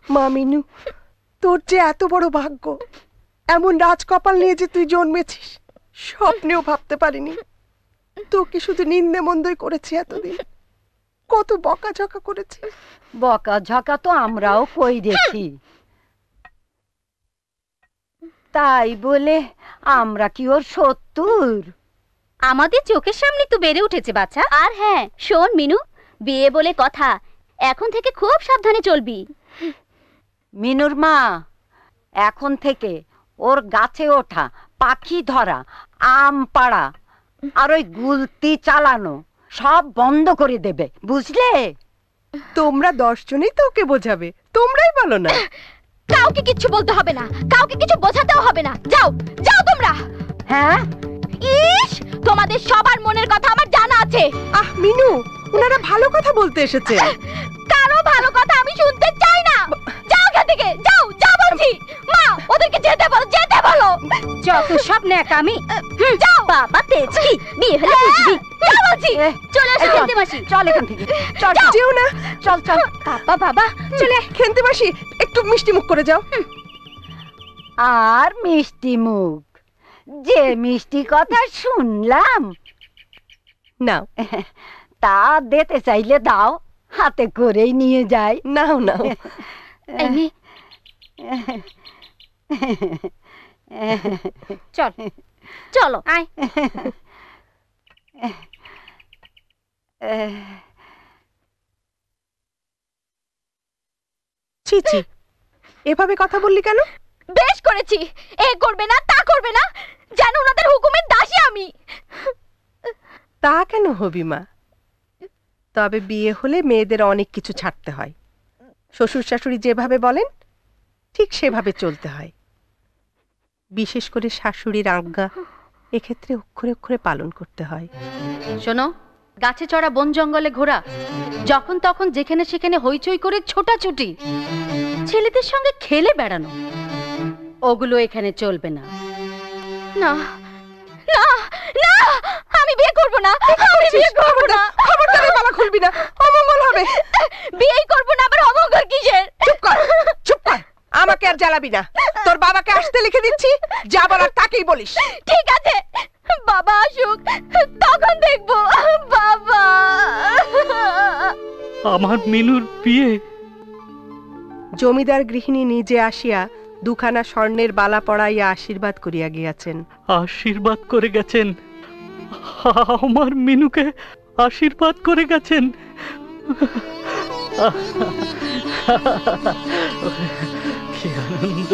মা মিনু, তোর যে এত বড় ভাগ্য, এমন রাজকপাল নিয়ে যে তুই জন্মেছিস স্বপ্নেও ভাবতে পারিনি। তোকে শুধু নিন্দে মন্দই করেছি এতদিন, কত বকাঝকা করেছি। বকাঝকা তো আমরাও কইরেছি, তাই বলে আমরা কি ওর শত্রুর? আমাদের চোখের সামনে তো বেড়ে উঠেছে বাচ্চা। আর হ্যাঁ শোন মিনু, বিয়ে বলে কথা, এখন থেকে খুব সাবধানে চলবি। মিনুর মা, এখন থেকে ওর গাছে ওঠা, পাখি ধরা, আম পাড়া আর ওই গুলতি চালানো সব বন্ধ করে দেবে, বুঝলে? তোমরা 10 জনই তো ওকে বোঝাবে, তোমরাই বলো না। কাউকে কিচ্ছু বলতে হবে না, কাউকে কিছু বোঝাতেও হবে না। যাও যাও তোমরা। হ্যাঁ, ইস, তোমাদের সবার মনের কথা আমার জানা আছে। আহ মিনু, ওনারা ভালো কথা বলতে এসেছে। কারো ভালো কথা আমি শুনতে চাই না। যাও এখান থেকে, যাও যাও বলছি। মা, ওদেরকে যেতে বলো, যেতে বলো। যত সব ন্যাকামি। যাও। বাবা তেজকি, বিয়ে হলে বুঝবি। যাও বলছি। চলে আসো খেলতে মাসি। চল এখান থেকে, চল। যেও না। চল চল। বাবা বাবা চলে। খেলতে মাসি, একটু মিষ্টি মুখ করে যাও। আর মিষ্টি মুখ, যে মিষ্টি কথা শুনলাম, নাও। তা দিতে চাইলে দাও, হাতে করেই নিয়ে যাই। নাও নাও। এই নে। চল চলো আয়। ছি ছি, এভাবে কথা বললি কেন? বেশ করেছি, এ করবে না তা করবে না, যেন ওনাদের হুকুমের দাসী আমি। তা কেন হবি মা? তবে বিয়ে হলে মেয়েদের অনেক কিছু ছাড়তে হয়। শ্বশুর শাশুড়ি যেভাবে বলেন ঠিক সেভাবে চলতে হয়। বিশেষ করে শাশুড়ির আজ্ঞা এক্ষেত্রে অক্ষরে অক্ষরে পালন করতে হয়। শোনো, গাছে চড়া, বন জঙ্গলে ঘোরা, যখন তখন যেখানে সেখানে হইচই করে ছোটাছুটি, ছেলেদের সঙ্গে খেলে বেড়ানো, ওগুলো এখানে চলবে না। না না না, আমি বিয়ে করব না, আমি বিয়ে করব না। খবরদার বাবা, খুলবি না, অমঙ্গল হবে। বিয়েই করব না, আবার অমঙ্গল কিসের? চুপ কর, চুপ কর, আমাকে আর জ্বালাবি না। তোর বাবাকে আসতে লিখে দিচ্ছি, যা বলার তাকেই বলিস। ঠিক আছে, বাবা আসুক, তখন দেখবো। বাবা, আমার মিনুর বিয়ে। জমিদার গৃহিণী নিজে আসিয়া দুখানা স্বর্ণের বালা পড়াইয়া আশীর্বাদ করিয়া গিয়াছেন। আশীর্বাদ করে গেছেন, আমার মিনুকে আশীর্বাদ করে গেছেন। কি আনন্দ।